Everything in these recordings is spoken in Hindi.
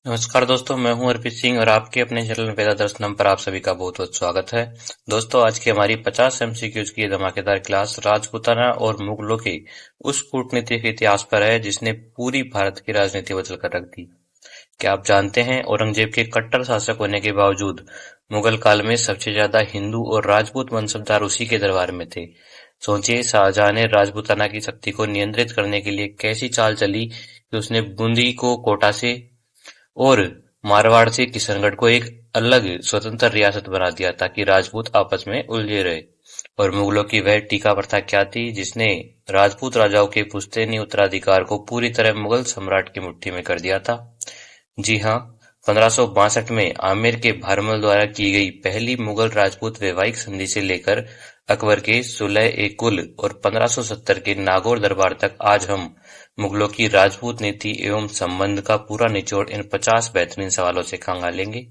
नमस्कार दोस्तों, मैं हूं अर्पित सिंह और आपके अपने चैनल वेदा दर्शनम पर आप सभी का बहुत बहुत स्वागत है। दोस्तों, आज की हमारी 50 एमसीक्यूज की धमाकेदार क्लास राजपूताना और मुगलों के उस कूटनीतिक इतिहास पर है जिसने पूरी भारत की राजनीति बदल कर रख दी। क्या आप जानते हैं, औरंगजेब के कट्टर शासक होने के बावजूद मुगल काल में सबसे ज्यादा हिंदू और राजपूत मनसबदार उसी के दरबार में थे। सोचिए, शाहजहां ने राजपूताना की शक्ति को नियंत्रित करने के लिए कैसी चाल चली कि उसने बूंदी को कोटा से और मारवाड़ से किशनगढ़ को एक अलग स्वतंत्र रियासत बना दिया ताकि राजपूत आपस में उलझे रहे। और मुगलों की वह टीका प्रथा क्या थी जिसने राजपूत राजाओं के पुश्तैनी उत्तराधिकार को पूरी तरह मुगल सम्राट की मुट्ठी में कर दिया था। जी हाँ, 1562 में आमेर के भारमल द्वारा की गई पहली मुगल राजपूत वैवाहिक संधि से लेकर अकबर के सुलह-ए-कुल और 1570 के नागौर दरबार तक आज हम मुगलों की राजपूत नीति एवं संबंध का पूरा निचोड़ इन 50 बेहतरीन सवालों से खंगालेंगे।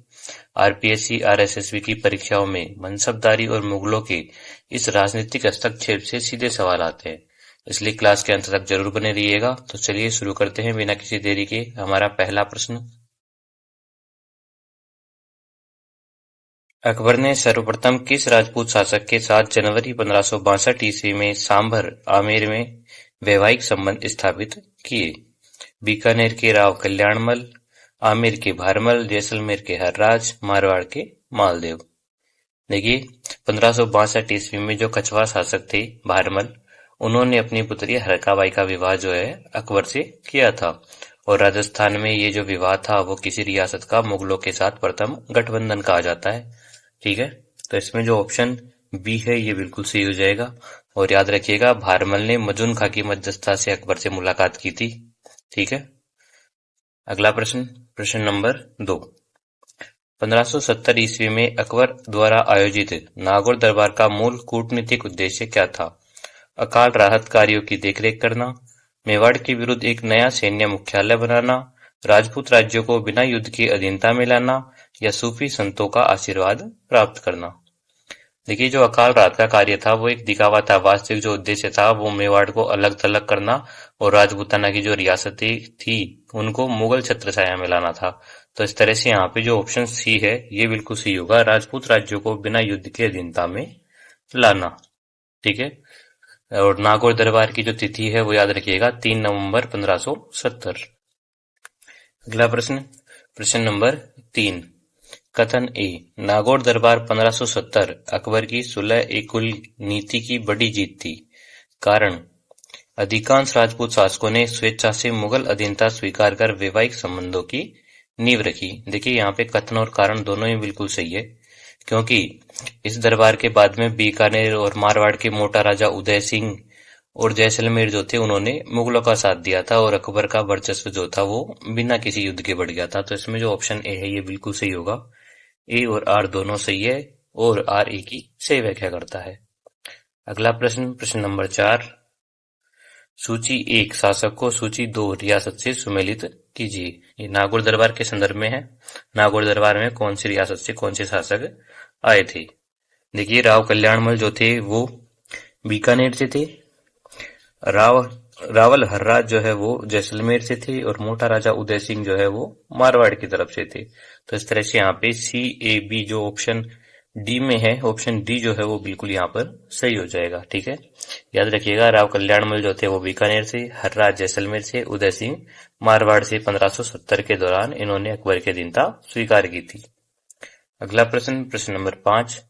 आरपीएससी, आरएसएसबी की परीक्षाओं में मनसबदारी और मुगलों के इस राजनीतिक हस्तक्षेप से सीधे सवाल आते हैं, इसलिए क्लास के अंत तक जरूर बने रहिएगा। तो चलिए शुरू करते हैं बिना किसी देरी के। हमारा पहला प्रश्न, अकबर ने सर्वप्रथम किस राजपूत शासक के साथ जनवरी 1562 ईस्वी में सांभर आमेर में वैवाहिक संबंध स्थापित किए? बीकानेर के राव कल्याणमल, आमेर के भारमल, जैसलमेर के हर्राज, मारवाड़ के मालदेव। देखिए, 1562 ईस्वी में जो कछवा शासक थे भारमल, उन्होंने अपनी पुत्री हरकाबाई का विवाह जो है अकबर से किया था। और राजस्थान में ये जो विवाह था वो किसी रियासत का मुगलों के साथ प्रथम गठबंधन कहा जाता है। ठीक है, तो इसमें जो ऑप्शन बी है ये बिल्कुल सही हो जाएगा। और याद रखिएगा, भारमल ने मजून खां की मध्यस्थता से अकबर से मुलाकात की थी। ठीक है, अगला प्रश्न, प्रश्न नंबर 2। 1570 ईस्वी में अकबर द्वारा आयोजित नागौर दरबार का मूल कूटनीतिक उद्देश्य क्या था? अकाल राहत कार्यों की देखरेख करना, मेवाड़ के विरुद्ध एक नया सैन्य मुख्यालय बनाना, राजपूत राज्यों को बिना युद्ध के अधीनता में लाना या सूफी संतों का आशीर्वाद प्राप्त करना। देखिए, जो अकाल राहत का कार्य था वो एक दिखावा था। वास्तविक जो उद्देश्य था वो मेवाड़ को अलग थलग करना और राजपूताना की जो रियासतें थी उनको मुगल छत्रछाया में लाना था। तो इस तरह से यहाँ पे जो ऑप्शन सी है ये बिल्कुल सही होगा, राजपूत राज्यों को बिना युद्ध के अधीनता में लाना। ठीक है, और नागौर दरबार की जो तिथि है वो याद रखिएगा, 3 नवंबर 1570। अगला प्रश्न, प्रश्न नंबर 3। कथन ए, नागौर दरबार 1570 अकबर की सुलह-ए-कुल नीति की बड़ी जीत थी। कारण, अधिकांश राजपूत शासकों ने स्वेच्छा से मुगल अधीनता स्वीकार कर वैवाहिक संबंधों की नींव रखी। देखिए, यहाँ पे कथन और कारण दोनों ही बिल्कुल सही है, क्योंकि इस दरबार के बाद में बीकानेर और मारवाड़ के मोटा राजा उदय सिंह और जैसलमेर जो थे उन्होंने मुगलों का साथ दिया था और अकबर का वर्चस्व जो था वो बिना किसी युद्ध के बढ़ गया था। तो इसमें जो ऑप्शन ए है ये बिल्कुल सही होगा। ए और आर दोनों सही है और आर ए की सही व्याख्या करता है। अगला प्रश्न, प्रश्न नंबर 4। सूची 1 शासक को सूची 2 रियासत से सुमेलित कीजिए। ये नागौर दरबार के संदर्भ में है। नागौर दरबार में कौन सी रियासत से कौन से शासक आए थे? देखिए, राव कल्याणमल जो थे वो बीकानेर से थे, रावल हर्राज जो है वो जैसलमेर से थे और मोटा राजा उदय सिंह जो है वो मारवाड़ की तरफ से थे। तो इस तरह से यहाँ पे सी ए बी जो ऑप्शन डी में है, ऑप्शन डी जो है वो बिल्कुल यहाँ पर सही हो जाएगा। ठीक है, याद रखिएगा, राव कल्याणमल जो थे वो बीकानेर से, हर्राज जैसलमेर से, उदय सिंह मारवाड़ से 1570 के दौरान इन्होंने अकबर की अधीनता स्वीकार की थी। अगला प्रश्न, प्रश्न नंबर 5।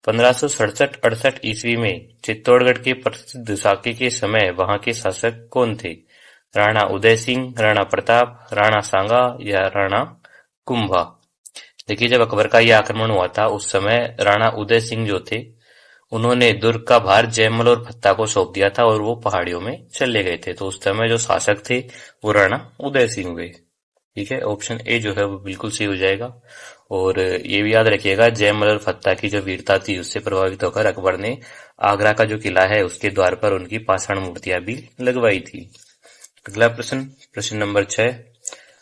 1567-68 ईस्वी में चित्तौड़गढ़ के प्रसिद्ध साके के समय वहां के शासक कौन थे? राणा उदय सिंह, राणा प्रताप, राणा सांगा या राणा कुंभा? देखिए, जब अकबर का यह आक्रमण हुआ था उस समय राणा उदय सिंह जो थे उन्होंने दुर्ग का भार जयमल और फत्ता को सौंप दिया था और वो पहाड़ियों में चले गए थे। तो उस समय जो शासक थे वो राणा उदय सिंह हुए। ठीक है, ऑप्शन ए जो है वो बिल्कुल सही हो जाएगा। और ये भी याद रखिएगा, जयमल और फत्ता की जो वीरता थी उससे प्रभावित होकर अकबर ने आगरा का जो किला है उसके द्वार पर उनकी पाषाण मूर्तियां भी लगवाई थी। अगला प्रश्न, प्रश्न नंबर 6।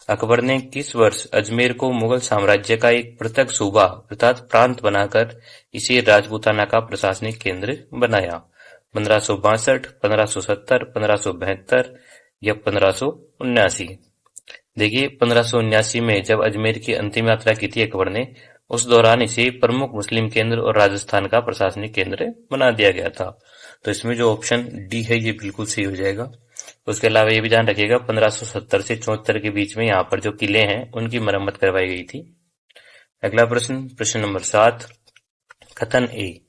अकबर ने किस वर्ष अजमेर को मुगल साम्राज्य का एक पृथक सूबा अर्थात प्रांत बनाकर इसे राजपूताना का प्रशासनिक केंद्र बनाया? 1562, 1570, 1572 या 1579? देखिए 1579 में जब अजमेर की अंतिम यात्रा की थी अकबर ने, उस दौरान इसे प्रमुख मुस्लिम केंद्र और राजस्थान का प्रशासनिक केंद्र बना दिया गया था। तो इसमें जो ऑप्शन डी है ये बिल्कुल सही हो जाएगा। उसके अलावा ये भी ध्यान रखिएगा 1570 से 74 के बीच में यहाँ पर जो किले हैं उनकी मरम्मत करवाई गई थी। अगला प्रश्न, प्रश्न नंबर 7। कथन ए,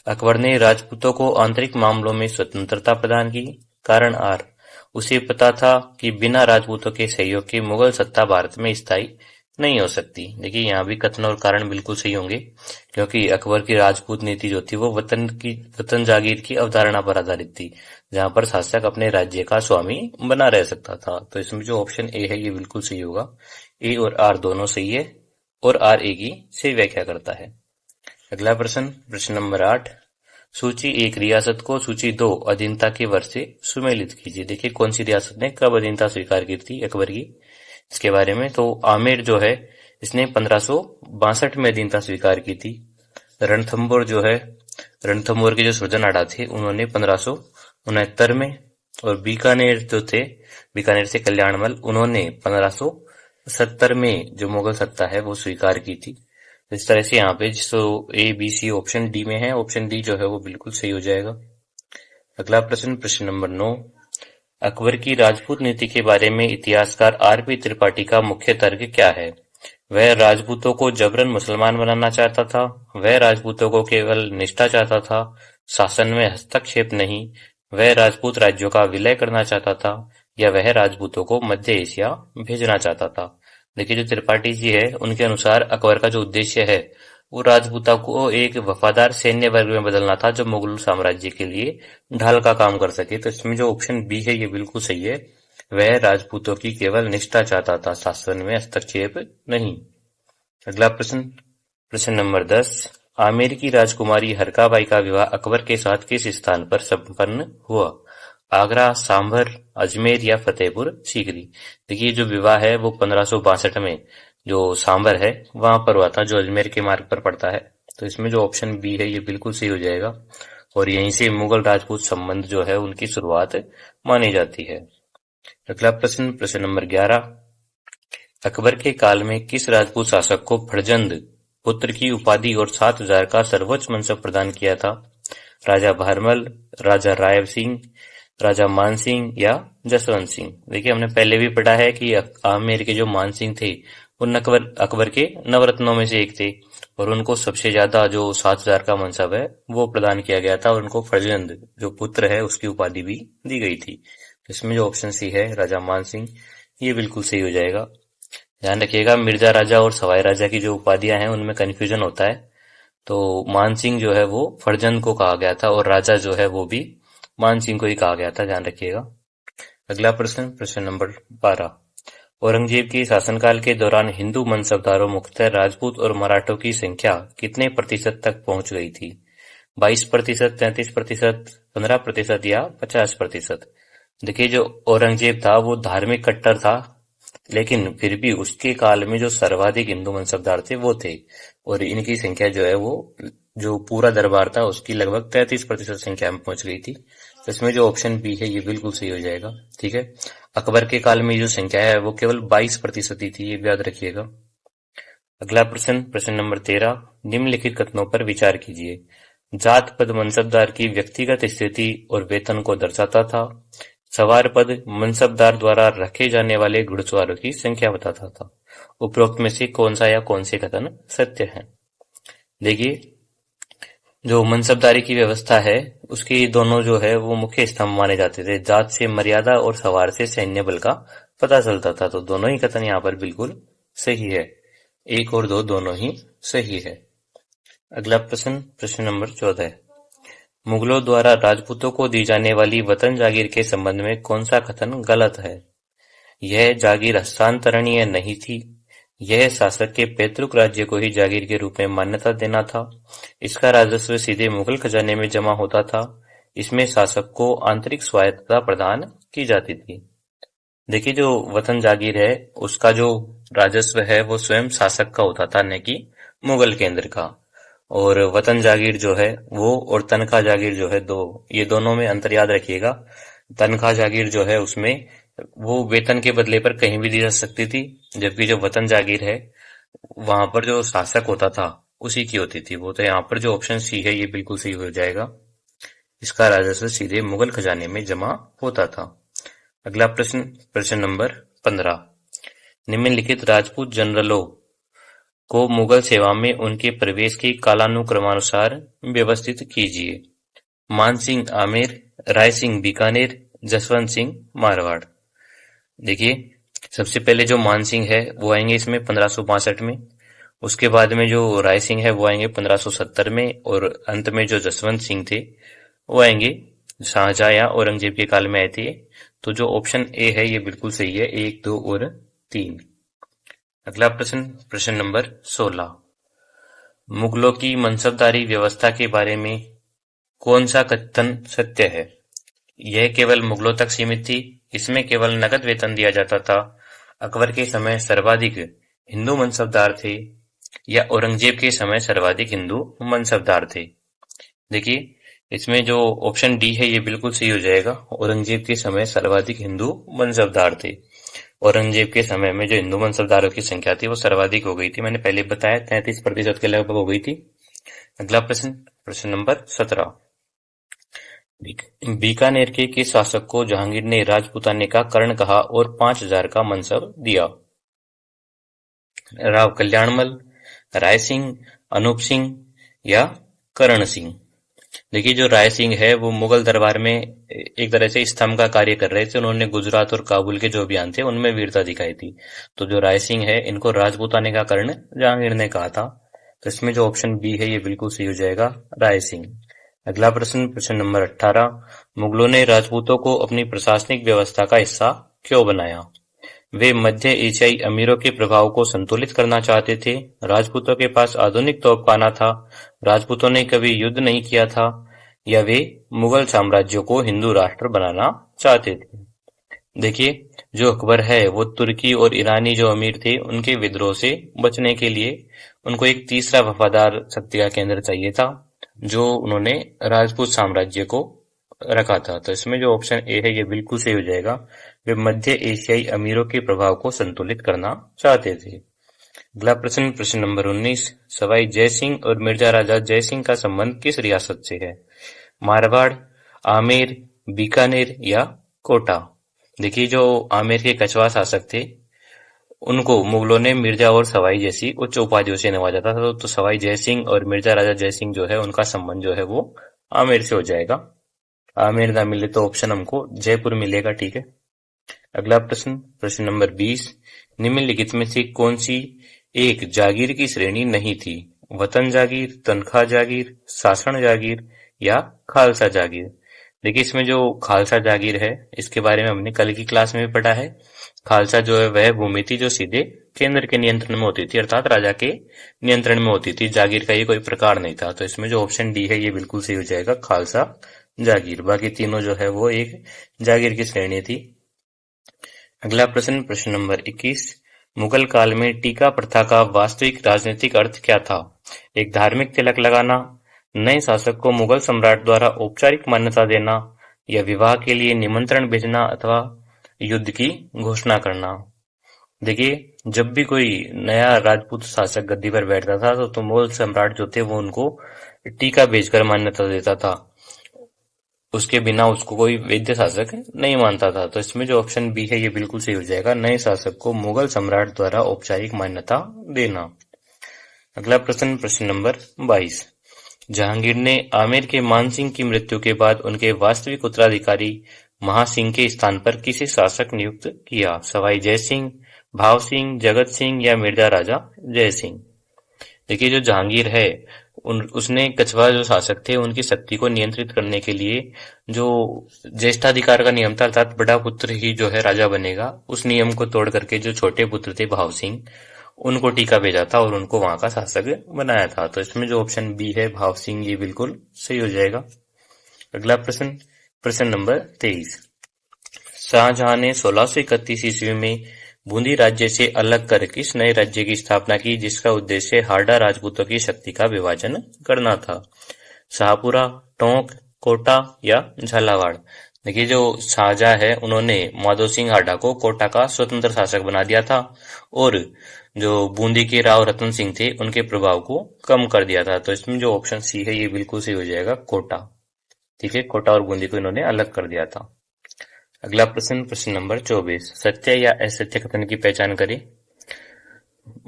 अकबर ने राजपूतों को आंतरिक मामलों में स्वतंत्रता प्रदान की। कारण आर, उसे पता था कि बिना राजपूतों के सहयोग के मुगल सत्ता भारत में स्थायी नहीं हो सकती। देखिए यहाँ भी कथन और कारण बिल्कुल सही होंगे, क्योंकि अकबर की राजपूत नीति जो थी वो वतन जागीर की अवधारणा पर आधारित थी, जहां पर शासक अपने राज्य का स्वामी बना रह सकता था। तो इसमें जो ऑप्शन ए है ये बिल्कुल सही होगा। ए और आर दोनों सही है और आर ए की सही व्याख्या करता है। अगला प्रश्न, प्रश्न नंबर 8। सूची 1 रियासत को सूची 2 अधीनता के वर्ष से सुमेलित कीजिए। देखिए कौन सी रियासत ने कब अधीनता स्वीकार की थी अकबर की, इसके बारे में। तो आमेर जो है इसने 1562 में अधीनता स्वीकार की थी। रणथंभौर जो है, रणथंभौर के जो सुरजनाडा थे उन्होंने 1569 में, और बीकानेर जो थे, बीकानेर से कल्याणमल, उन्होंने 1570 में जो मुगल सत्ता है वो स्वीकार की थी। इस तरह से यहाँ पे जो A B C option D में है, ऑप्शन डी जो है वो बिल्कुल सही हो जाएगा। अगला प्रश्न, प्रश्न नंबर 9। अकबर की राजपूत नीति के बारे में इतिहासकार आर.पी. त्रिपाठी का मुख्य तर्क क्या है? वह राजपूतों को जबरन मुसलमान बनाना चाहता था, वह राजपूतों को केवल निष्ठा चाहता था, शासन में हस्तक्षेप नहीं, वह राजपूत राज्यों का विलय करना चाहता था, या वह राजपूतों को मध्य एशिया भेजना चाहता था। देखिए जो त्रिपाठी जी है उनके अनुसार अकबर का जो उद्देश्य है वो राजपूतों को एक वफादार सैन्य वर्ग में बदलना था, जो मुगल साम्राज्य के लिए ढाल का काम कर सके। तो इसमें जो ऑप्शन बी है ये बिल्कुल सही है। वह राजपूतों की केवल निष्ठा चाहता था, शासन में हस्तक्षेप नहीं। अगला प्रश्न, प्रश्न नंबर 10। आमेर की राजकुमारी हरकाबाई का विवाह अकबर के साथ किस स्थान पर संपन्न हुआ? आगरा, सांभर, अजमेर या फतेहपुर सीकरी। देखिए जो विवाह है वो 1562 में जो सांभर है वहां पर हुआ था, जो अजमेर के मार्ग पर पड़ता है। तो इसमें जो ऑप्शन बी है ये बिल्कुल सही हो जाएगा, और यहीं से मुगल राजपूत संबंध जो है उनकी शुरुआत मानी जाती है। अगला प्रश्न, प्रश्न नंबर 11। अकबर के काल में किस राजपूत शासक को फर्जंद पुत्र की उपाधि और 7,000 का सर्वोच्च मनसब प्रदान किया था? राजा भारमल, राजा राय सिंह, राजा मानसिंह या जसवंत सिंह। देखिए हमने पहले भी पढ़ा है कि आमेर के जो मानसिंह थे वो अकबर के नवरत्नों में से एक थे, और उनको सबसे ज्यादा जो 7,000 का मनसब है वो प्रदान किया गया था, और उनको फर्जंद जो पुत्र है उसकी उपाधि भी दी गई थी। इसमें जो ऑप्शन सी है राजा मानसिंह, ये बिल्कुल सही हो जाएगा। ध्यान रखिएगा मिर्जा राजा और सवाई राजा की जो उपाधियां हैं उनमें कंफ्यूजन होता है। तो मानसिंह जो है वो फर्जंद को कहा गया था, और राजा जो है वो भी मानसिंह को ही कहा गया था, ध्यान रखिएगा। अगला प्रश्न, प्रश्न नंबर 12। औरंगजेब के शासनकाल के दौरान हिंदू मनसबदारों मुख्यतः राजपूत और मराठों की संख्या कितने प्रतिशत तक पहुंच गई थी? 22%, 33%, 15% या 50%? देखिए जो औरंगजेब था वो धार्मिक कट्टर था, लेकिन फिर भी उसके काल में जो सर्वाधिक हिंदू मनसबदार थे वो थे, और इनकी संख्या जो है वो जो पूरा दरबार था उसकी लगभग 33% संख्या में पहुंच गई थी। तो इसमें जो ऑप्शन बी है ये बिल्कुल सही हो जाएगा। ठीक है, अकबर के काल में जो संख्या है वो केवल 22% ही थी, ये भी याद रखिएगा। अगला प्रश्न, प्रश्न नंबर 13। निम्नलिखित कथनों पर विचार कीजिए। जात पद मनसबदार की व्यक्तिगत स्थिति और वेतन को दर्शाता था। सवार पद मनसबदार द्वारा रखे जाने वाले घुड़सवारों की संख्या बताता था। उपरोक्त में से कौन सा या कौन से कथन सत्य है? देखिए जो मनसबदारी की व्यवस्था है उसके दोनों जो है वो मुख्य स्तंभ माने जाते थे। जात से मर्यादा और सवार से सैन्य बल का पता चलता था। तो दोनों ही कथन यहाँ पर बिल्कुल सही है, 1 और 2 दोनों ही सही है। अगला प्रश्न, प्रश्न नंबर 14। मुगलों द्वारा राजपूतों को दी जाने वाली वतन जागीर के संबंध में कौन सा कथन गलत है? यह जागीर हस्तांतरणीय नहीं थी, यह शासक के पैतृक राज्य को ही जागीर के रूप में मान्यता देना था, इसका राजस्व सीधे मुगल खजाने में जमा होता था, इसमें शासक को आंतरिक स्वायत्तता प्रदान की जाती थी। देखिए जो वतन जागीर है उसका जो राजस्व है वो स्वयं शासक का होता था, न कि मुगल केंद्र का। और वतन जागीर जो है वो और तनख्वाह जागीर जो है ये दोनों में अंतर याद रखिएगा। तनख्वाह जागीर जो है उसमें वो वेतन के बदले पर कहीं भी दी जा सकती थी, जबकि जो वतन जागीर है वहां पर जो शासक होता था उसी की होती थी वो। तो यहाँ पर जो ऑप्शन सी है ये बिल्कुल सही हो जाएगा। इसका राजस्व सीधे मुगल खजाने में जमा होता था। अगला प्रश्न, प्रश्न नंबर 15। निम्नलिखित राजपूत जनरलों को मुगल सेवा में उनके प्रवेश के कालानुक्रमानुसार व्यवस्थित कीजिए। मान सिंह आमेर, राय सिंह बीकानेर, जसवंत सिंह मारवाड़। देखिए, सबसे पहले जो मान सिंह है वो आएंगे इसमें 1562 में। उसके बाद में जो राय सिंह है वो आएंगे 1570 में, और अंत में जो जसवंत सिंह थे वो आएंगे शाहजहां या औरंगजेब के काल में आए थे। तो जो ऑप्शन ए है ये बिल्कुल सही है, 1, 2 और 3। अगला प्रश्न, प्रश्न नंबर 16। मुगलों की मनसबदारी व्यवस्था के बारे में कौन सा कथन सत्य है? यह केवल मुगलों तक सीमित थी, इसमें केवल नकद वेतन दिया जाता था, अकबर के समय सर्वाधिक हिंदू मनसबदार थे, या औरंगजेब के समय सर्वाधिक हिंदू मनसबदार थे। देखिए, इसमें जो ऑप्शन डी है ये बिल्कुल सही हो जाएगा। औरंगजेब के समय सर्वाधिक हिंदू मनसबदार थे। औरंगजेब के समय में जो हिंदू मनसबदारों की संख्या थी वो सर्वाधिक हो गई थी, मैंने पहले बताया 33% के लगभग हो गई थी। अगला प्रश्न, प्रश्न नंबर 17। बीकानेर के किस शासक को जहांगीर ने राजपूताने का कर्ण कहा और 5000 का मनसब दिया? राव कल्याणमल, राय सिंह, अनूप सिंह या करण सिंह। देखिए, जो राय सिंह है वो मुगल दरबार में एक तरह से स्तंभ का कार्य कर रहे थे। उन्होंने गुजरात और काबुल के जो अभियान थे उनमें वीरता दिखाई थी। तो जो राय सिंह है इनको राजपूताने का कर्ण जहांगीर ने कहा था। तो इसमें जो ऑप्शन बी है ये बिल्कुल सही हो जाएगा, राय सिंह। अगला प्रश्न, प्रश्न नंबर 18। मुगलों ने राजपूतों को अपनी प्रशासनिक व्यवस्था का हिस्सा क्यों बनाया? वे मध्य एशियाई अमीरों के प्रभाव को संतुलित करना चाहते थे, राजपूतों के पास आधुनिक तोपखाना था, राजपूतों ने कभी युद्ध नहीं किया था, या वे मुगल साम्राज्य को हिंदू राष्ट्र बनाना चाहते थे। देखिए, जो अकबर है वो तुर्की और ईरानी जो अमीर थे उनके विद्रोह से बचने के लिए उनको एक तीसरा वफादार शक्ति का केंद्र चाहिए था, जो उन्होंने राजपूत साम्राज्य को रखा था। तो इसमें जो ऑप्शन ए है ये बिल्कुल सही हो जाएगा। वे मध्य एशियाई अमीरों के प्रभाव को संतुलित करना चाहते थे। अगला प्रश्न, प्रश्न नंबर 19। सवाई जयसिंह और मिर्जा राजा जयसिंह का संबंध किस रियासत से है? मारवाड़, आमेर, बीकानेर या कोटा। देखिए, जो आमेर के कछवा शासक थे उनको मुगलों ने मिर्जा और सवाई जैसी उच्च उपाधियों से नवाजा था। तो सवाई जयसिंह और मिर्जा राजा जयसिंह जो है उनका संबंध जो है वो आमेर से हो जाएगा। आमेर ना मिले तो ऑप्शन हमको जयपुर मिलेगा, ठीक है। अगला प्रश्न, प्रश्न नंबर 20। निम्नलिखित में से कौन सी एक जागीर की श्रेणी नहीं थी? वतन जागीर, तनख्वाह जागीर, शासन जागीर या खालसा जागीर। देखिए, इसमें जो खालसा जागीर है इसके बारे में हमने कल की क्लास में भी पढ़ा है। खालसा जो है वह भूमि थी जो सीधे केंद्र के नियंत्रण में होती थी, अर्थात राजा के नियंत्रण में होती थी। जागीर का ये कोई प्रकार नहीं था। तो इसमें जो ऑप्शन डी है ये बिल्कुल सही हो जाएगा, खालसा जागीर। बाकी तीनों जो है वो एक जागीर की श्रेणी थी। अगला प्रश्न, प्रश्न नंबर 21। मुगल काल में टीका प्रथा का वास्तविक राजनीतिक अर्थ क्या था? एक धार्मिक तिलक लगाना, नए शासक को मुगल सम्राट द्वारा औपचारिक मान्यता देना, या विवाह के लिए निमंत्रण भेजना अथवा युद्ध की घोषणा करना। देखिए, जब भी कोई नया राजपूत शासक गद्दी पर बैठता था तो मुगल सम्राट जो थे वो उनको टीका भेजकर मान्यता देता था। उसके बिना उसको कोई वैध शासक नहीं मानता था। तो इसमें जो ऑप्शन बी है ये बिल्कुल सही हो जाएगा, नए शासक को मुगल सम्राट द्वारा औपचारिक मान्यता देना। अगला प्रश्न, प्रश्न नंबर 22। जहांगीर ने आमेर के मानसिंह की मृत्यु के बाद उनके वास्तविक उत्तराधिकारी महासिंह के स्थान पर किसे शासक नियुक्त किया? सवाई जयसिंह, भाव सिंह, जगत सिंह या मिर्जा राजा जयसिंह। देखिए, जो जहांगीर है उसने कछवा जो शासक थे उनकी शक्ति को नियंत्रित करने के लिए जो ज्येष्ठाधिकार का नियम था, अर्थात बड़ा पुत्र ही जो है राजा बनेगा, उस नियम को तोड़ करके जो छोटे पुत्र थे भाव सिंह उनको टीका भेजा था और उनको वहां का शासक बनाया था। तो इसमें जो ऑप्शन बी है भाव सिंह ये बिल्कुल सही हो जाएगा। अगला प्रश्न, प्रश्न नंबर 23। शाहजहां ने 1631 ईस्वी में बूंदी राज्य से अलग कर किस नए राज्य की स्थापना की जिसका उद्देश्य हारडा राजपूतों की शक्ति का विभाजन करना था? शाहपुरा, टोंक, कोटा या झालावाड़। देखिए जो शाहजहां है उन्होंने माधो सिंह हाडा को कोटा का स्वतंत्र शासक बना दिया था और जो बूंदी के राव रतन सिंह थे उनके प्रभाव को कम कर दिया था। तो इसमें जो ऑप्शन सी है ये बिल्कुल सही हो जाएगा, कोटा। ठीक है, कोटा और बूंदी को इन्होंने अलग कर दिया था। अगला प्रश्न, प्रश्न नंबर 24, सत्य या असत्य कथन की पहचान करें।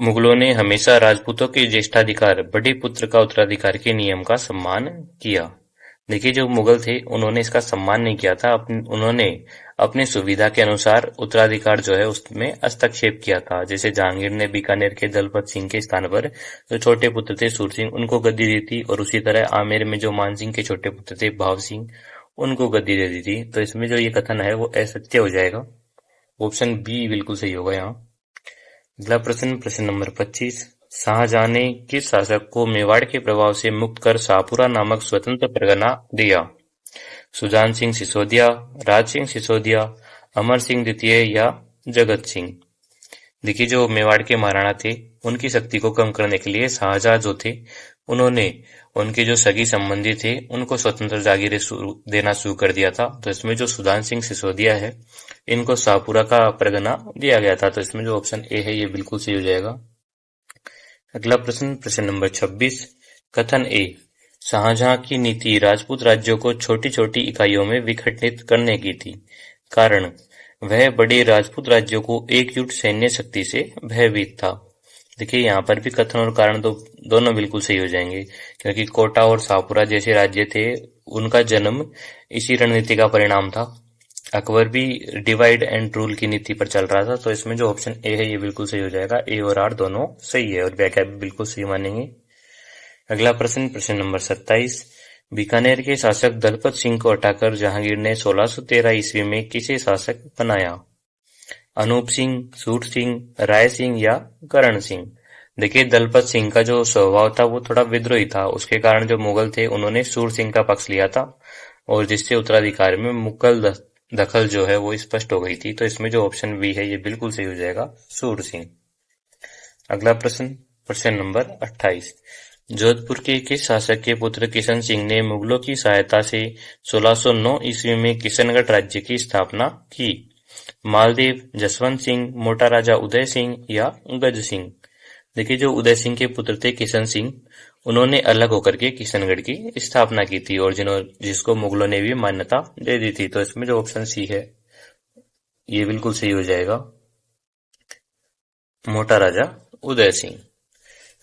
मुगलों ने हमेशा राजपूतों के ज्येष्ठाधिकार, बड़े पुत्र का उत्तराधिकार के नियम का सम्मान किया। देखिए जो मुगल थे उन्होंने इसका सम्मान नहीं किया था, उन्होंने अपनी सुविधा के अनुसार उत्तराधिकार जो है उसमें हस्तक्षेप किया था। जैसे जहांगीर ने बीकानेर के दलपत सिंह के स्थान पर जो छोटे पुत्र थे सूर सिंह उनको गद्दी दी थी, और उसी तरह आमेर में जो मान सिंह के छोटे पुत्र थे भाव सिंह उनको गद्दी दे दी थी। तो इसमें जो ये कथन है वो असत्य हो जाएगा, ऑप्शन बी बिल्कुल सही होगा यहाँ। अगला प्रश्न, प्रश्न नंबर 25, शाहजहां ने किस शासक को मेवाड़ के प्रभाव से मुक्त कर शाहपुरा नामक स्वतंत्र परगना दिया। सुजान सिंह सिसोदिया, राज सिंह सिसोदिया, अमर सिंह द्वितीय या जगत सिंह। देखिए जो मेवाड़ के महाराणा थे उनकी शक्ति को कम करने के लिए शाहजहां जो थे उन्होंने उनके जो सगी संबंधी थे उनको स्वतंत्र जागीरें देना शुरू कर दिया था। तो इसमें जो सुजान सिंह सिसोदिया है इनको शाहपुरा का परगना दिया गया था। तो इसमें जो ऑप्शन ए है ये बिल्कुल सही हो जाएगा। अगला प्रश्न, प्रश्न नंबर 26, कथन ए, शाहजहां की नीति राजपूत राज्यों को छोटी छोटी इकाइयों में विघटित करने की थी। कारण, वह बड़े राजपूत राज्यों को एकजुट सैन्य शक्ति से भयभीत था। देखिए यहाँ पर भी कथन और कारण तो दोनों बिल्कुल सही हो जाएंगे, क्योंकि कोटा और शाहपुरा जैसे राज्य थे उनका जन्म इसी रणनीति का परिणाम था। अकबर भी डिवाइड एंड रूल की नीति पर चल रहा था। तो इसमें जो ऑप्शन ए है ये बिल्कुल सही हो जाएगा, ए और आर दोनों सही है और व्याख्या भी बिल्कुल सही मानेंगे। अगला प्रश्न, प्रश्न नंबर 27, बीकानेर के शासक दलपत सिंह को हटाकर जहांगीर ने 1613 ईस्वी में किसे शासक बनाया। अनूप सिंह, सूर सिंह, राय सिंह या करण सिंह। देखिए दलपत सिंह का जो स्वभाव था वो थोड़ा विद्रोही था, उसके कारण जो मुगल थे उन्होंने सूर सिंह का पक्ष लिया था और जिससे उत्तराधिकार में मुगल दखल जो है वो स्पष्ट हो गई थी। तो इसमें जो ऑप्शन बी है ये बिल्कुल सही हो जाएगा, सूर सिंह। अगला प्रश्न, प्रश्न नंबर 28, जोधपुर के किस शासक के पुत्र किशन सिंह ने मुगलों की सहायता से 1609 ईस्वी में किशनगढ़ राज्य की स्थापना की। मालदेव, जसवंत सिंह, मोटा राजा उदय सिंह या गज सिंह। देखिए जो उदय सिंह के पुत्र थे किशन सिंह उन्होंने अलग होकर के किशनगढ़ की स्थापना की थी और जिसको मुगलों ने भी मान्यता दे दी थी। तो इसमें जो ऑप्शन सी है ये बिल्कुल सही हो जाएगा, मोटा राजा उदय सिंह।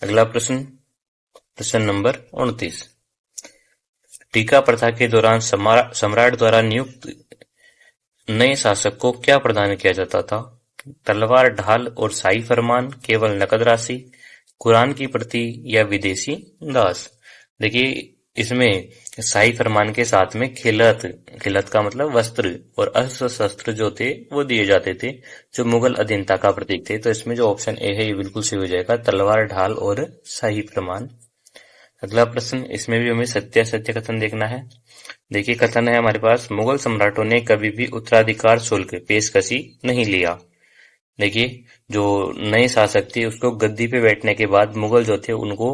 अगला प्रश्न, प्रश्न नंबर 29, टीका प्रथा के दौरान सम्राट द्वारा नियुक्त नए शासक को क्या प्रदान किया जाता था। तलवार, ढाल और शाही फरमान, केवल नकद राशि, कुरान की प्रति या विदेशी दास। देखिए इसमें शाही फरमान के साथ में खिलत का मतलब वस्त्र और अस्त्र शस्त्र जो थे वो दिए जाते थे जो मुगल अधीनता का प्रतीक थे। तो इसमें जो ऑप्शन ए है ये बिल्कुल सही हो जाएगा, तलवार, ढाल और शाही फरमान। अगला प्रश्न, इसमें भी हमें सत्य असत्य कथन देखना है। देखिए कथन है हमारे पास, मुगल सम्राटों ने कभी भी उत्तराधिकार शुल्क पेशकशी नहीं लिया। देखिए जो नए शासक थे उसको गद्दी पे बैठने के बाद मुगल जो थे उनको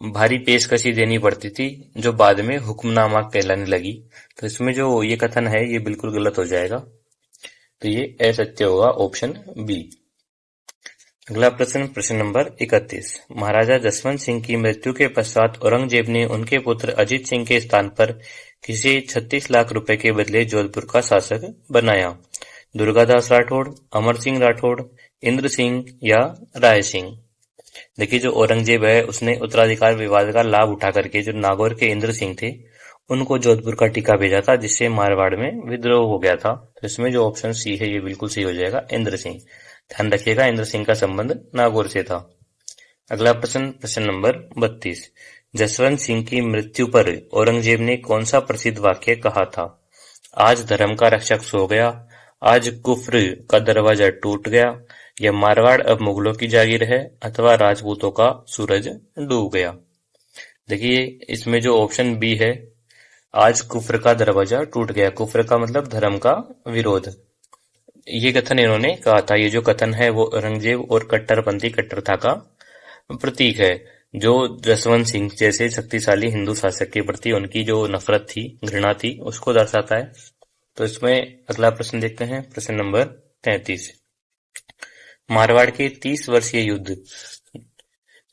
भारी पेशकशी देनी पड़ती थी जो बाद में हुक्मनामा कहलाने लगी। तो इसमें जो ये कथन है ये बिल्कुल गलत हो जाएगा, तो ये असत्य होगा, ऑप्शन बी। अगला प्रश्न, प्रश्न नंबर 31, महाराजा जसवंत सिंह की मृत्यु के पश्चात औरंगजेब ने उनके पुत्र अजीत सिंह के स्थान पर किसे 36 लाख रुपए के बदले जोधपुर का शासक बनाया। दुर्गादास राठौड़, अमर सिंह राठौड़, इंद्र सिंह या राय सिंह। देखिए जो औरंगजेब है उसने उत्तराधिकार विवाद का लाभ उठा करके जो नागौर के इंद्र सिंह थे उनको जोधपुर का टीका भेजा था जिससे मारवाड़ में विद्रोह हो गया था। तो इसमें जो ऑप्शन सी है ये बिल्कुल सही हो जाएगा, इंद्र सिंह। ध्यान रखिएगा इंद्र सिंह का संबंध नागौर से था। अगला प्रश्न, प्रश्न नंबर 32, जसवंत सिंह की मृत्यु पर औरंगजेब ने कौन सा प्रसिद्ध वाक्य कहा था। आज धर्म का रक्षक सो गया, आज कुफ्र का दरवाजा टूट गया, या मारवाड़ अब मुगलों की जागीर है, अथवा राजपूतों का सूरज डूब गया। देखिए इसमें जो ऑप्शन बी है, आज कुफ्र का दरवाजा टूट गया, कुफ्र का मतलब धर्म का विरोध, ये कथन इन्होंने कहा था। ये जो कथन है वो औरंगजेब और कट्टरपंथी कट्टरता का प्रतीक है जो जसवंत सिंह जैसे शक्तिशाली हिंदू शासक के प्रति उनकी जो नफरत थी, घृणा थी, उसको दर्शाता है। तो इसमें अगला प्रश्न देखते हैं, प्रश्न नंबर 33। मारवाड़ के 30 वर्षीय युद्ध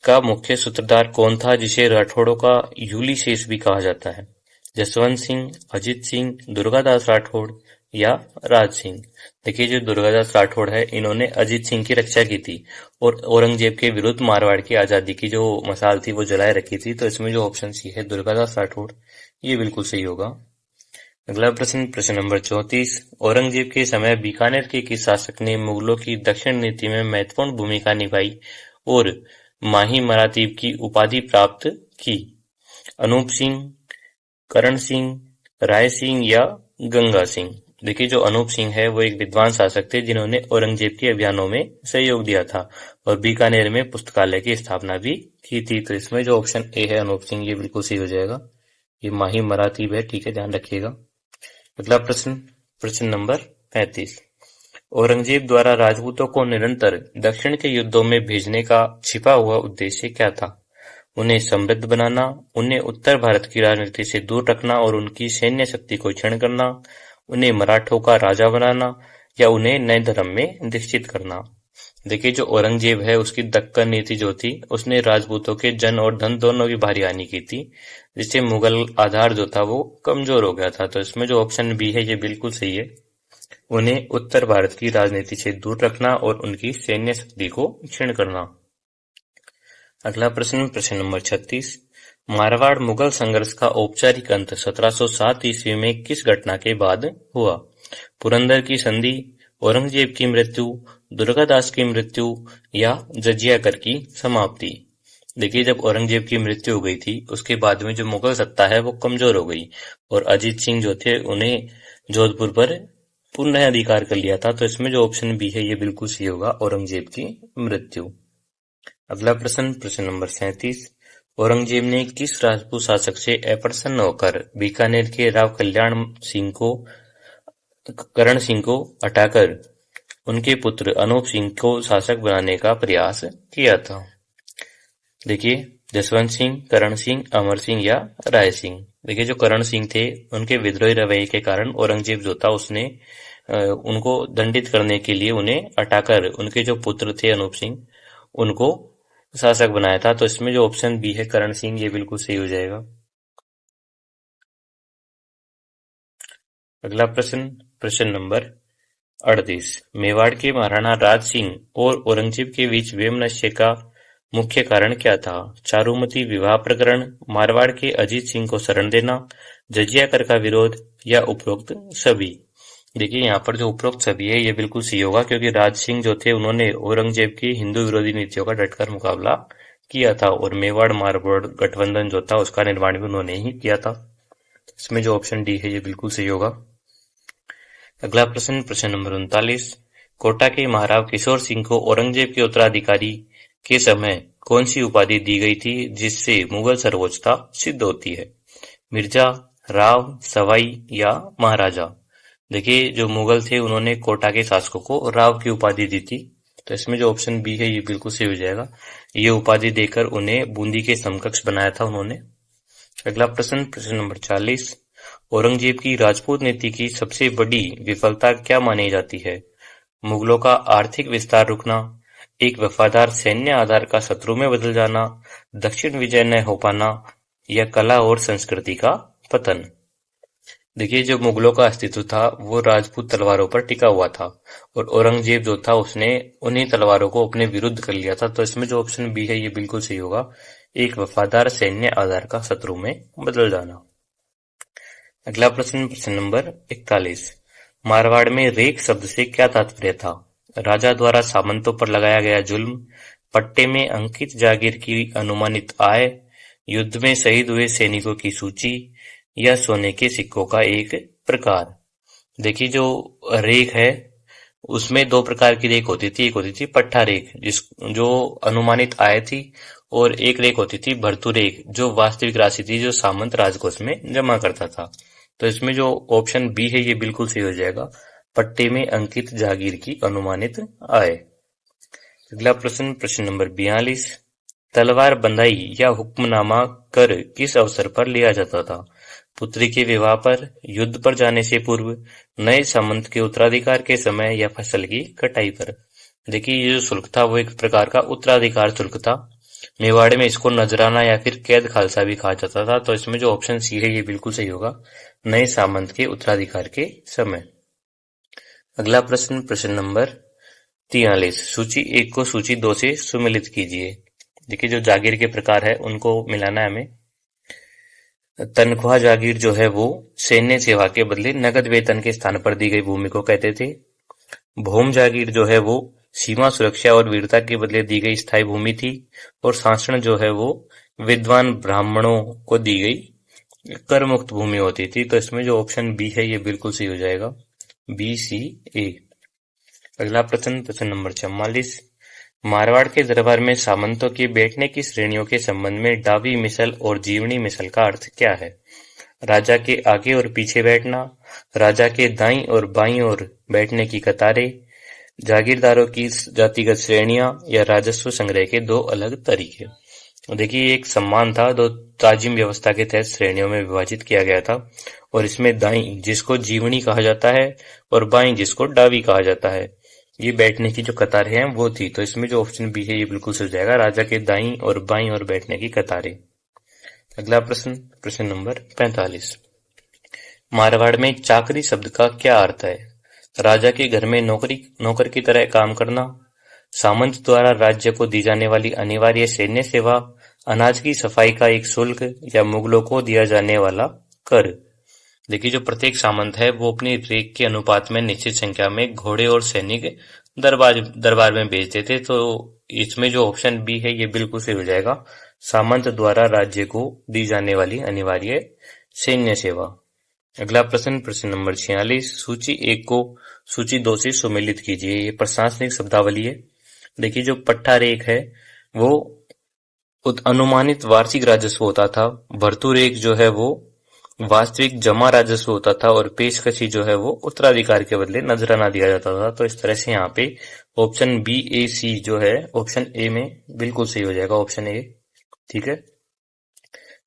का मुख्य सूत्रधार कौन था, जिसे राठौड़ों का यूलिसेस भी कहा जाता है? जसवंत सिंह, अजित सिंह, दुर्गादास राठौड़ या राज सिंह? देखिए, जो दुर्गादास राठौड़ है, इन्होंने अजित सिंह की रक्षा की थी और औरंगजेब के विरुद्ध मारवाड़ की आजादी की जो मसाल थी वो जलाए रखी थी। तो इसमें जो ऑप्शन सी है दुर्गादास राठौड़, ये बिल्कुल सही होगा। अगला प्रश्न, प्रश्न नंबर 34। औरंगजेब के समय बीकानेर के किस शासक ने मुगलों की दक्षिण नीति में महत्वपूर्ण भूमिका निभाई और माही मरातीब की उपाधि प्राप्त की? अनूप सिंह, करण सिंह, राय सिंह या गंगा सिंह? देखिए, जो अनूप सिंह है वो एक विद्वान शासक थे जिन्होंने औरंगजेब के अभियानों में सहयोग दिया था और बीकानेर में पुस्तकालय की स्थापना भी की थी। तो इसमें जो ऑप्शन ए है अनूप सिंह, ये बिल्कुल सही हो जाएगा। ये माही मरातीब है, ठीक है, ध्यान रखिएगा। अगला प्रश्न, प्रश्न नंबर 35। औरंगजेब द्वारा राजपूतों को निरंतर दक्षिण के युद्धों में भेजने का छिपा हुआ उद्देश्य क्या था? उन्हें समृद्ध बनाना, उन्हें उत्तर भारत की राजनीति से दूर रखना और उनकी सैन्य शक्ति को क्षीण करना, उन्हें मराठों का राजा बनाना या उन्हें नए धर्म में दीक्षित करना? देखिए, जो औरंगजेब है उसकी दक्कन नीति जो थी, उसने राजपूतों के जन और धन दोनों की भारी हानि की थी, जिससे मुगल आधार जो था वो कमजोर हो गया था। तो इसमें जो ऑप्शन बी है ये बिल्कुल सही है। उन्हें उत्तर भारत की राजनीति से दूर रखना और उनकी सैन्य शक्ति को क्षीण करना। अगला प्रश्न, प्रश्न नंबर 36। मारवाड़ मुगल संघर्ष का औपचारिक अंत 1707 ईस्वी में किस घटना के बाद हुआ? पुरंदर की संधि, औरंगजेब की मृत्यु, दुर्गादास की मृत्यु या जजिया कर की समाप्ति? देखिए, जब औरंगजेब की मृत्यु हो गई थी उसके बाद में जो मुगल सत्ता है वो कमजोर हो गई और अजीत सिंह जो थे उन्हें जोधपुर पर पुनः अधिकार कर लिया था। तो इसमें जो ऑप्शन बी है ये बिल्कुल सही होगा, औरंगजेब की मृत्यु। अगला प्रश्न, प्रश्न नंबर 37। औरंगजेब ने किस राजपूत शासक से अप्रसन्न होकर बीकानेर के राव करण सिंह को हटाकर उनके पुत्र अनूप सिंह को शासक बनाने का प्रयास किया था? देखिए, जसवंत सिंह, करण सिंह, अमर सिंह या राय सिंह? देखिए, जो करण सिंह थे उनके विद्रोही रवैये के कारण औरंगजेब जो था उसने उनको दंडित करने के लिए उन्हें हटाकर उनके जो पुत्र थे अनूप सिंह उनको शासक बनाया था। तो इसमें जो ऑप्शन बी है करण सिंह, ये बिल्कुल सही हो जाएगा। अगला प्रश्न, प्रश्न नंबर 38। मेवाड़ के महाराणा राज सिंह और औरंगजेब के बीच वैमनस्य का मुख्य कारण क्या था? चारुमती विवाह प्रकरण, मारवाड़ के अजीत सिंह को शरण देना, जजिया कर का विरोध या उपरोक्त सभी? देखिए, यहाँ पर जो उपरोक्त सभी है ये बिल्कुल सही होगा, क्योंकि राज सिंह जो थे उन्होंने औरंगजेब की हिंदू विरोधी नीतियों का डटकर मुकाबला किया था और मेवाड़ मारवाड़ गठबंधन जो था उसका निर्माण भी उन्होंने ही किया था। इसमें जो ऑप्शन डी है ये बिल्कुल सही होगा। अगला प्रश्न, प्रश्न नंबर 39। कोटा के महाराव किशोर सिंह को औरंगजेब के उत्तराधिकारी के समय कौन सी उपाधि दी गई थी जिससे मुगल सर्वोच्चता सिद्ध होती है? मिर्जा, राव, सवाई या महाराजा? देखिए, जो मुगल थे उन्होंने कोटा के शासकों को राव की उपाधि दी थी। तो इसमें जो ऑप्शन बी है ये बिल्कुल सही हो जाएगा। ये उपाधि देकर उन्हें बूंदी के समकक्ष बनाया था उन्होंने। अगला प्रश्न, प्रश्न नंबर 40। औरंगजेब की राजपूत नीति की सबसे बड़ी विफलता क्या मानी जाती है? मुगलों का आर्थिक विस्तार रुकना, एक वफादार सैन्य आधार का शत्रु में बदल जाना, दक्षिण विजय न हो पाना या कला और संस्कृति का पतन? देखिए, जो मुगलों का अस्तित्व था वो राजपूत तलवारों पर टिका हुआ था और औरंगजेब जो था उसने उन्हीं तलवारों को अपने विरुद्ध कर लिया था। तो इसमें जो ऑप्शन बी है ये बिल्कुल सही होगा, एक वफादार सैन्य आधार का शत्रु में बदल जाना। अगला प्रश्न, प्रश्न नंबर 41। मारवाड़ में रेख शब्द से क्या तात्पर्य था? राजा द्वारा सामंतों पर लगाया गया जुल्म, पट्टे में अंकित जागीर की अनुमानित आय, युद्ध में शहीद हुए सैनिकों की सूची या सोने के सिक्कों का एक प्रकार? देखिए, जो रेख है उसमें दो प्रकार की रेख होती थी। एक होती थी पट्टा रेख जो अनुमानित आय थी और एक रेख होती थी भर्तु रेख जो वास्तविक राशि थी जो सामंत राजकोष में जमा करता था। तो इसमें जो ऑप्शन बी है ये बिल्कुल सही हो जाएगा, पट्टे में अंकित जागीर की अनुमानित आय। अगला प्रश्न, प्रश्न नंबर 42। तलवार बंधाई या हुक्मनामा कर किस अवसर पर लिया जाता था? पुत्री के विवाह पर, युद्ध पर जाने से पूर्व, नए सामंत के उत्तराधिकार के समय या फसल की कटाई पर। देखिए ये जो शुल्क था वो एक प्रकार का उत्तराधिकार शुल्क था। मेवाड़ में इसको नजराना या फिर कैद खालसा भी कहा जाता था। तो इसमें जो ऑप्शन सी है ये बिल्कुल सही होगा, नए सामंत के उत्तराधिकार के समय। अगला प्रश्न, प्रश्न नंबर 43। सूची 1 को सूची 2 से सुमेलित कीजिए। देखिए जो जागीर के प्रकार है उनको मिलाना है हमें। तनख्वाह जागीर जो है वो सैन्य सेवा के बदले नगद वेतन के स्थान पर दी गई भूमि को कहते थे। भूम जागीर जो है वो सीमा सुरक्षा और वीरता के बदले दी गई स्थायी भूमि थी। और सांसण जो है वो विद्वान ब्राह्मणों को दी गई कर मुक्त भूमि होती थी। तो इसमें जो ऑप्शन बी है ये बिल्कुल सही हो जाएगा, बी सी ए। अगला प्रश्न, प्रश्न नंबर 44। मारवाड़ के दरबार में सामंतों के बैठने की श्रेणियों के संबंध में डावी मिसल और जीवनी मिसल का अर्थ क्या है? राजा के आगे और पीछे बैठना, राजा के दाईं और बाईं ओर बैठने की कतारें, जागीरदारों की जातिगत श्रेणियां या राजस्व संग्रह के दो अलग तरीके। देखिए एक सम्मान था, दो ताजिम व्यवस्था के तहत श्रेणियों में विभाजित किया गया था। और इसमें दाईं जिसको जीवनी कहा जाता है और बाईं जिसको डावी कहा जाता है, ये बैठने की जो कतारें हैं वो थी। तो इसमें जो ऑप्शन बी है ये बिल्कुल सही हो जाएगा, राजा के दाईं और बाईं ओर बैठने की कतारें। अगला प्रश्न, प्रश्न नंबर 45। मारवाड़ में चाकरी शब्द का क्या अर्थ है? राजा के घर में नौकर की तरह काम करना, सामंत द्वारा राज्य को दी जाने वाली अनिवार्य सैन्य सेवा, अनाज की सफाई का एक शुल्क या मुगलों को दिया जाने वाला कर। देखिए जो प्रत्येक सामंत है वो अपनी रेख के अनुपात में निश्चित संख्या में घोड़े और सैनिक दरबार में भेजते थे। तो इसमें जो ऑप्शन बी है ये बिल्कुल सही हो जाएगा, सामंत द्वारा राज्य को दी जाने वाली अनिवार्य सैन्य सेवा। अगला प्रश्न, प्रश्न नंबर 46। सूची 1 को सूची 2 से सुमेलित कीजिए। ये प्रशासनिक शब्दावली है। देखिए जो पट्टा रेख है वो अनुमानित वार्षिक राजस्व होता था, भर्तु रेख जो है वो वास्तविक जमा राजस्व होता था, और पेशकशी जो है वो उत्तराधिकार के बदले नजराना दिया जाता था। तो इस तरह से यहाँ पे ऑप्शन बी ए सी जो है ऑप्शन ए में बिल्कुल सही हो जाएगा, ऑप्शन ए। ठीक है,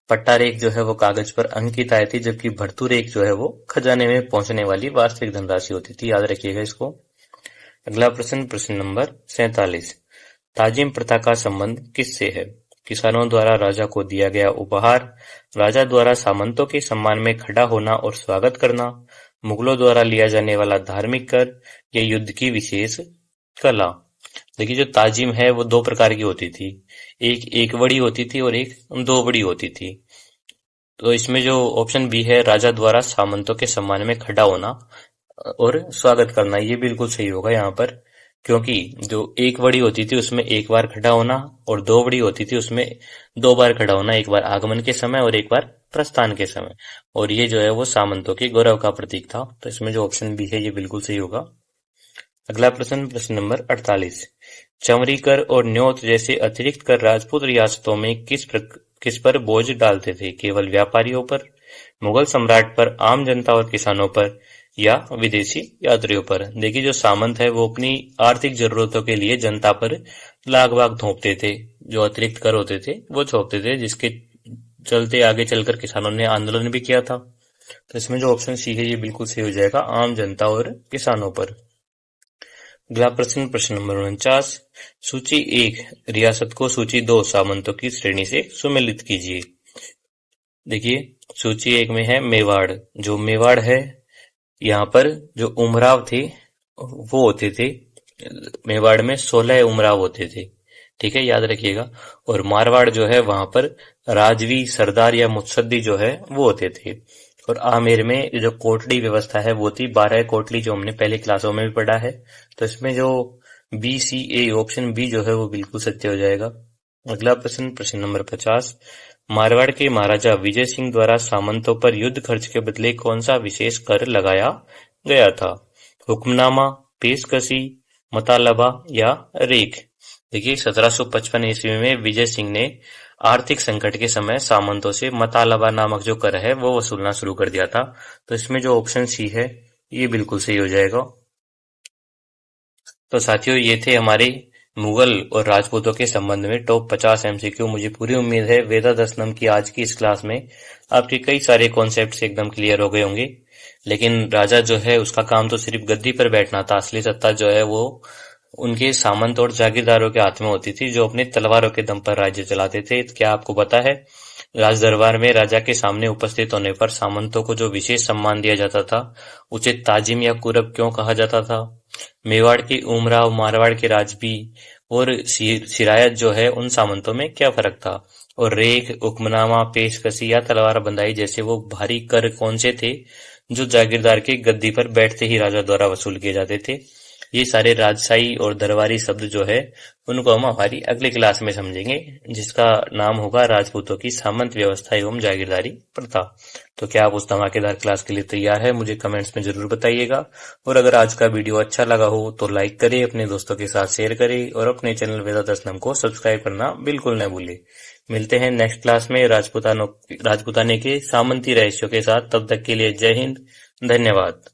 पट्टा रेख जो है वो कागज पर अंकित आती थी, जबकि भर्तु रेख जो है वो खजाने में पहुंचने वाली वास्तविक धनराशि होती थी। याद रखिएगा इसको। अगला प्रश्न, प्रश्न नंबर 47। ताजिम प्रथा का संबंध किससे है? किसानों द्वारा राजा को दिया गया उपहार, राजा द्वारा सामंतों के सम्मान में खड़ा होना और स्वागत करना, मुगलों द्वारा लिया जाने वाला धार्मिक कर, या युद्ध की विशेष कला। देखिए जो ताजिम है वो दो प्रकार की होती थी, एक बड़ी होती थी और एक दो बड़ी होती थी। तो इसमें जो ऑप्शन बी है, राजा द्वारा सामंतों के सम्मान में खड़ा होना और स्वागत करना, ये बिल्कुल सही होगा यहाँ पर। क्योंकि जो एक बड़ी होती थी उसमें एक बार खड़ा होना, और दो बड़ी होती थी उसमें दो बार खड़ा होना, एक बार आगमन के समय और एक बार प्रस्थान के समय। और ये जो है वो सामंतों के गौरव का प्रतीक था। तो इसमें जो ऑप्शन बी है ये बिल्कुल सही होगा। अगला प्रश्न, प्रश्न नंबर 48। चमरी कर और न्योत जैसे अतिरिक्त कर राजपूत रियासतों में किस पर बोझ डालते थे? केवल व्यापारियों पर, मुगल सम्राट पर, आम जनता और किसानों पर, या विदेशी यात्रियों पर। देखिए जो सामंत है वो अपनी आर्थिक जरूरतों के लिए जनता पर लाग बाग थोपते थे, जो अतिरिक्त कर होते थे वो थोपते थे, जिसके चलते आगे चलकर किसानों ने आंदोलन भी किया था। तो इसमें जो ऑप्शन सी है ये बिल्कुल सही हो जाएगा, आम जनता और किसानों पर। अगला प्रश्न, प्रश्न नंबर 49। सूची 1 रियासत को सूची 2 सामंतों की श्रेणी से सुमेलित कीजिए। देखिए सूची 1 में है मेवाड़। जो मेवाड़ है यहाँ पर जो उमराव थे वो होते थे, मेवाड़ में 16 उमराव होते थे। ठीक है, याद रखिएगा। और मारवाड़ जो है वहां पर राजवी, सरदार या मुत्सद्दी जो है वो होते थे। और आमेर में जो कोटली व्यवस्था है वो थी 12 कोटली, जो हमने पहले क्लासों में भी पढ़ा है। तो इसमें जो B C A option B जो है वो बिल्कुल सत्य हो जाएगा। अगला प्रश्न, प्रश्न नंबर 50। मारवाड़ के महाराजा विजय सिंह द्वारा सामंतों पर युद्ध खर्च के बदले कौन सा विशेष कर लगाया गया था? हुक्मनामा, पेशकशी, मतालबा या रेख। देखिए 1755 ईस्वी में विजय सिंह ने आर्थिक संकट के समय सामंतों से मतालबा नामक जो कर है वो वसूलना शुरू कर दिया था। तो इसमें जो ऑप्शन सी है ये बिल्कुल सही हो जाएगा। तो साथियों ये थे हमारे मुगल और राजपूतों के संबंध में टॉप 50 एमसीक्यू। मुझे पूरी उम्मीद है वेदादसनम की आज की इस क्लास में आपके कई सारे कॉन्सेप्ट्स एकदम क्लियर हो गए होंगे। लेकिन राजा जो है उसका काम तो सिर्फ गद्दी पर बैठना था, असली सत्ता जो है वो उनके सामंत और जागीरदारों के हाथ में होती थी, जो अपनी तलवारों के दम पर राज्य चलाते थे। क्या आपको पता है राज दरबार में राजा के सामने उपस्थित होने पर सामंतों को जो विशेष सम्मान दिया जाता था उसे ताजिम या कुरब क्यों कहा जाता था? मेवाड़ के उमराव, मारवाड़ के राजबी और सिरायत जो है उन सामंतों में क्या फर्क था? और रेख, हुक्मनामा, पेशकशी या तलवार बंदाई जैसे वो भारी कर कौन से थे जो जागीरदार के गद्दी पर बैठते ही राजा द्वारा वसूल किए जाते थे? ये सारे राजशाही और दरबारी शब्द जो है उनको हम हमारी अगली क्लास में समझेंगे, जिसका नाम होगा राजपूतों की सामंत व्यवस्था एवं जागीरदारी प्रथा। तो क्या आप उस धमाकेदार क्लास के लिए तैयार है? मुझे कमेंट्स में जरूर बताइएगा। और अगर आज का वीडियो अच्छा लगा हो तो लाइक करें, अपने दोस्तों के साथ शेयर करें और अपने चैनल वेदादसनम को सब्सक्राइब करना बिल्कुल न भूलें। मिलते हैं नेक्स्ट क्लास में राजपुताने के सामंती रहस्यों के साथ। तब तक के लिए जय हिंद, धन्यवाद।